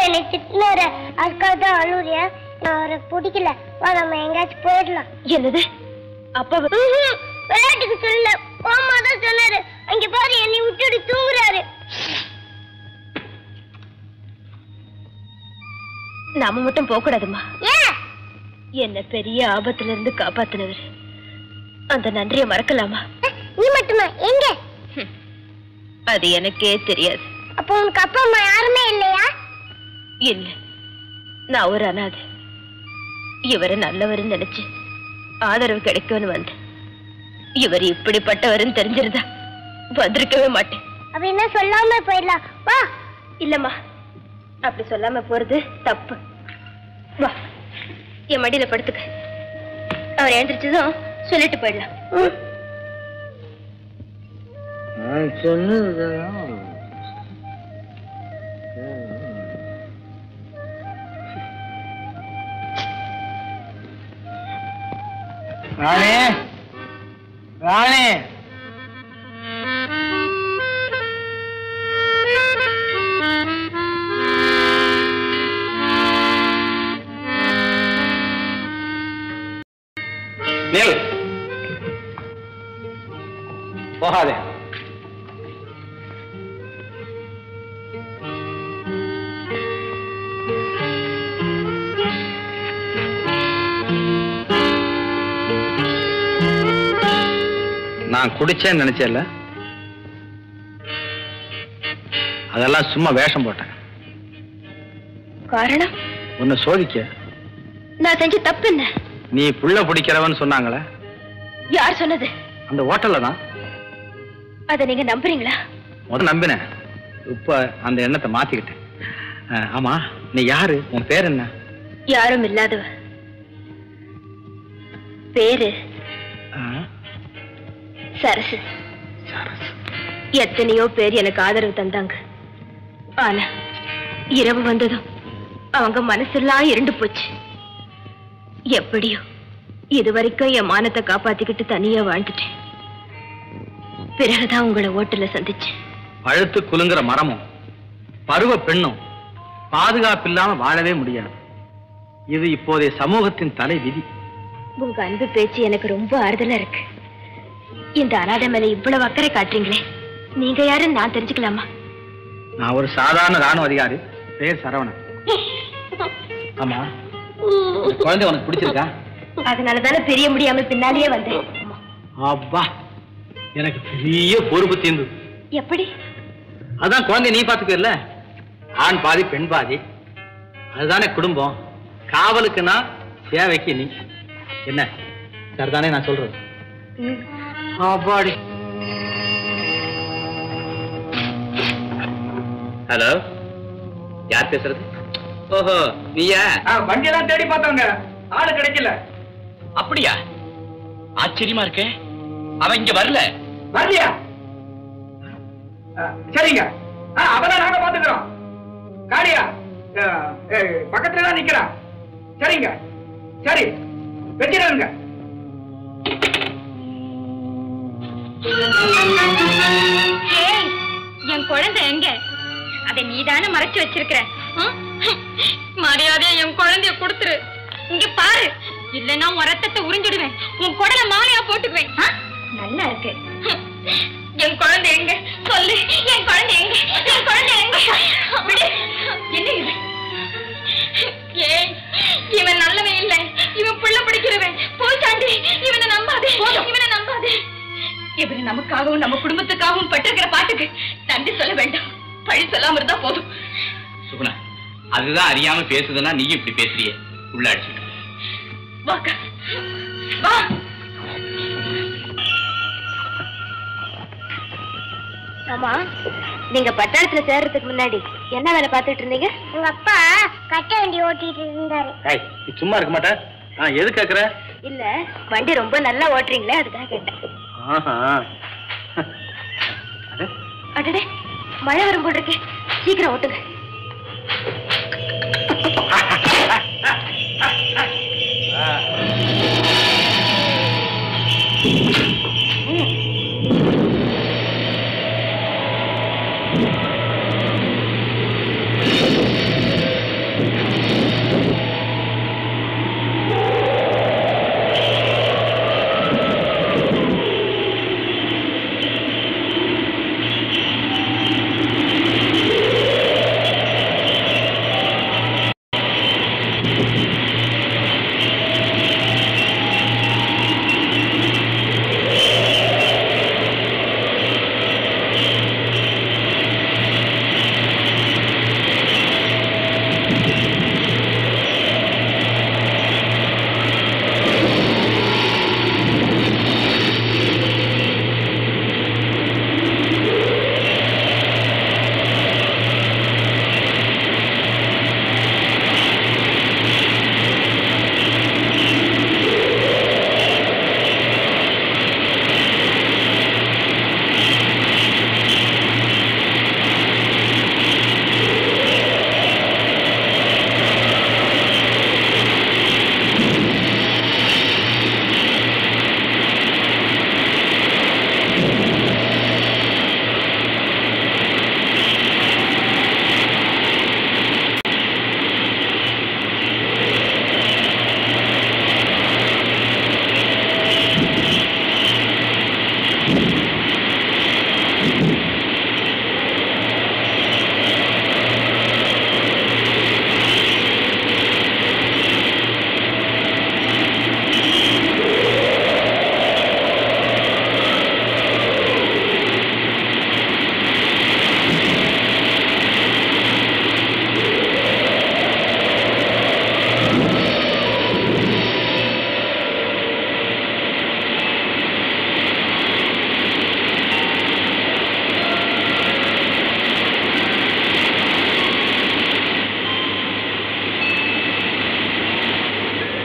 என்னை திட்டினாரு, அதுக்காக தான் அழுறியா? நான் அவரை பிடிக்கல, நம்ம எங்கேயாச்சும் போயிடலாம். என்னது? அப்பா விளையாட்டுக்கு சொல்லல, மாமா தான் சொன்னாரு. அங்க பாரு, என்னை விட்டுட்டு தூங்குறாரு. நாம மட்டும் போக கூடாதுமா. ஏன்? என்ன பெரிய ஆபத்துல இருந்து காப்பாத்தினவர், அந்த நன்றியை மறக்கலாமா? நீ மட்டுமா? எங்க? அது எனக்கே தெரியாது. அப்போ உனக்கு அப்பா அம்மா யாருமே இல்லையா? இல்ல, நான் ஒரு அனாதை. இவரை நல்லவர்னு நினைச்சு ஆதரவு கிடைக்கும்னு வந்தேன். இவர் இப்படிப்பட்டவர்னு தெரிஞ்சிருந்தா வந்திருக்கவே மாட்டேன். அப்படின்னா சொல்லாம போயிடலாம் வா. இல்லம்மா, அப்படி சொல்லாம போறது தப்பு. வா, என் மடியில படுத்துக்க. அவர் எழுந்திரிச்சதும் சொல்லிட்டு போயிடலாம். ராணி, ராணி, போகாதே. நான் குடிச்சேன்னு நினைச்சேன்ல, அதெல்லாம் சும்மா வேஷம் போட்டேன். காரணம்? உன்னை சோதிக்க. நான் செஞ்ச தப்பு என்ன? நீ புள்ள பிடிக்கிறவன்னு சொன்னாங்களே. யார் சொன்னது? அந்த ஹோட்டல்ல தான். அதை நீங்க நம்புறீங்களா? முதல்ல நம்பினேன், இப்ப அந்த எண்ணத்தை மாத்திக்கிட்டேன். ஆமா, நீ யாரு? உன் பேர் என்ன? யாரும் இல்லாதவ. பேரு சரசு. எத்தனையோ பேர் எனக்கு ஆதரவு தந்தாங்க. ஆனா இரவு வந்ததும் அவங்க மனசெல்லாம் இருண்டு போச்சு. எப்படியோ இதுவரைக்கும் என் மானத்தை காப்பாத்திக்கிட்டு தனியா வாழ்ந்துட்டேன். பிறகுதான் உங்களை ஓட்டல சந்திச்சேன். பழுத்து குலுங்குற மரமும் பருவ பெண்ணும் பாதுகாப்பு இல்லாம வாழவே முடியாது. இது இப்போதைய சமூகத்தின் தலை விதி. உங்க அன்பு பேச்சு எனக்கு ரொம்ப ஆறுதலா இருக்கு. இந்த அனாதை மேல இவ்வளவு அக்கறை காட்டுறீங்களே, நீங்க யாருன்னு நான் தெரிஞ்சுக்கலாமா? நான் ஒரு சாதாரண ராணுவ அதிகாரி, பேர் சரவணன். ஆமா, குழந்தை உனக்கு பிடிச்சிருக்கா? அதனாலதானே தெரிய முடியாம பின்னாலேயே வந்தேன். அப்பா, எனக்கு பெரிய பொறுப்பு தீர்ந்து. எப்படி? அதான் குழந்தை நீ பாத்துக்கல, ஆண் பாதி பெண் பாதி, அதுதானே குடும்பம். காவலுக்கு நான், சேவைக்கு நீ. என்ன சரிதானே நான் சொல்றது? அப்பாடி. ஹலோ, யார் பேசுறது? ஓஹோ, நீயா? வண்டியெல்லாம் தேடி பார்த்தவங்க, ஆளு கிடைக்கல. அப்படியா? ஆச்சரியமா இருக்கே. அவன் இங்க வரல. வரலையா? சரிங்க, அவதான் நாங்க பாத்துக்கிறோம். காளியா பக்கத்துல தான் நிக்கிறான். சரிங்க, சரி, வச்சிருங்க. என் குழந்தை எங்க? அதை நீதானே மறைச்சு வச்சிருக்கிற. மரியாதையா என் குழந்தைய கொடுத்துரு. இங்க பாரு, இல்லன்னா உன் ரத்தத்தை உறிஞ்சிடுவேன். உன் குடல மாலையா போட்டுக்குவேன். நல்லா இருக்கு. என் குழந்தை எங்க? சொல்லு, என் குழந்தை எங்க? என் குழந்தை எங்க? என்ன இது? ஏய், இவன் நல்லவன் இல்லை, இவன் புள்ள பிடிக்கிறவன். போச்சாண்டி, இவனை நம்பாதே, இவனை நம்பாதே. இவரு நமக்காகவும் நம்ம குடும்பத்துக்காகவும் பட்டிருக்கிற பாட்டுக்கு நன்றி சொல்ல வேண்டாம், பழி சொல்லாம இருந்தா போதும். சுகுணா, அதுதான் அறியாம பேசுதுன்னா நீ இப்படி பேசுறியே. உள்ள அடிச்சு வாக்கா, வா. ஆமா, நீங்க பட்டாளத்துல சேர்றதுக்கு முன்னாடி என்ன வேலை பார்த்துட்டு இருந்தீங்க? உங்க அப்பா கட்ட வண்டி ஓட்டிட்டு இருந்தாரு. நீ சும்மா இருக்க மாட்டேன். எது கேக்குற? இல்ல, வண்டி ரொம்ப நல்லா ஓட்டுறீங்களே, அதுக்காக கேட்டேன். அடடே, மழை வரும் போல் இருக்கே, சீக்கிரம் ஓட்டுங்க.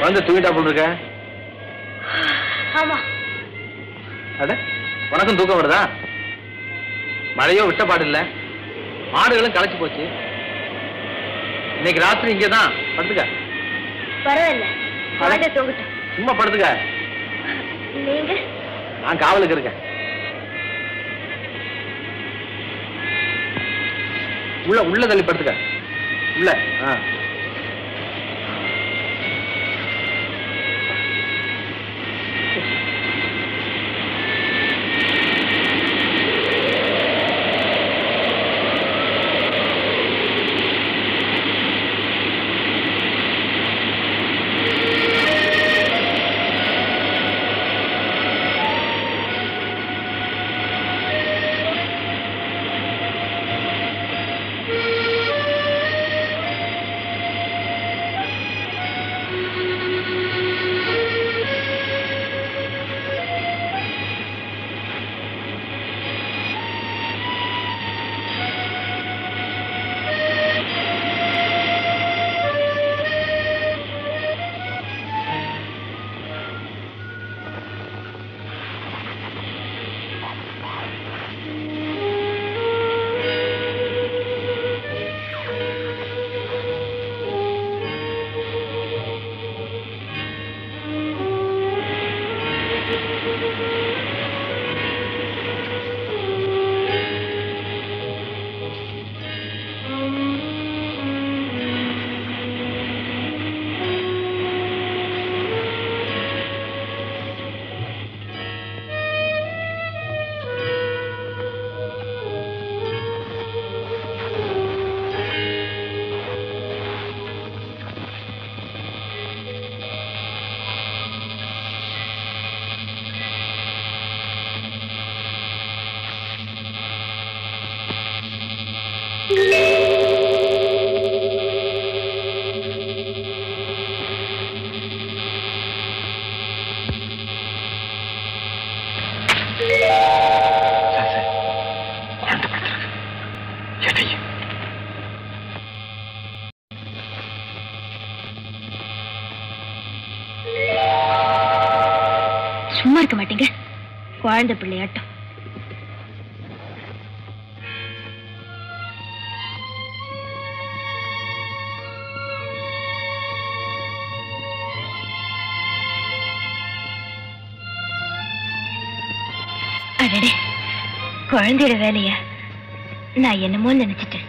குழந்தை தூங்கிட்டா போல் இருக்க. ஆமா. அட உனக்கும் தூக்கம் வருதா? மழையோ விட்ட பாடு இல்ல, மாடுகளும் களைச்சு போச்சு. இன்னைக்கு ராத்திரி இங்கதான் படுத்துக்க. பரவாயில்ல, குழந்தை தூங்கட்டும். சும்மா படுத்துக்க. நீங்க? நான் காவலுக்கு இருக்கேன். உள்ள தள்ளி படுத்துக்க. உள்ள. சும்மா இருக்க மாட்டீங்க, குழந்தை பிள்ளையாட்டம். அடடே, குழந்தையோட வேலையா நான் என்னமோ நினைச்சிட்டேன்.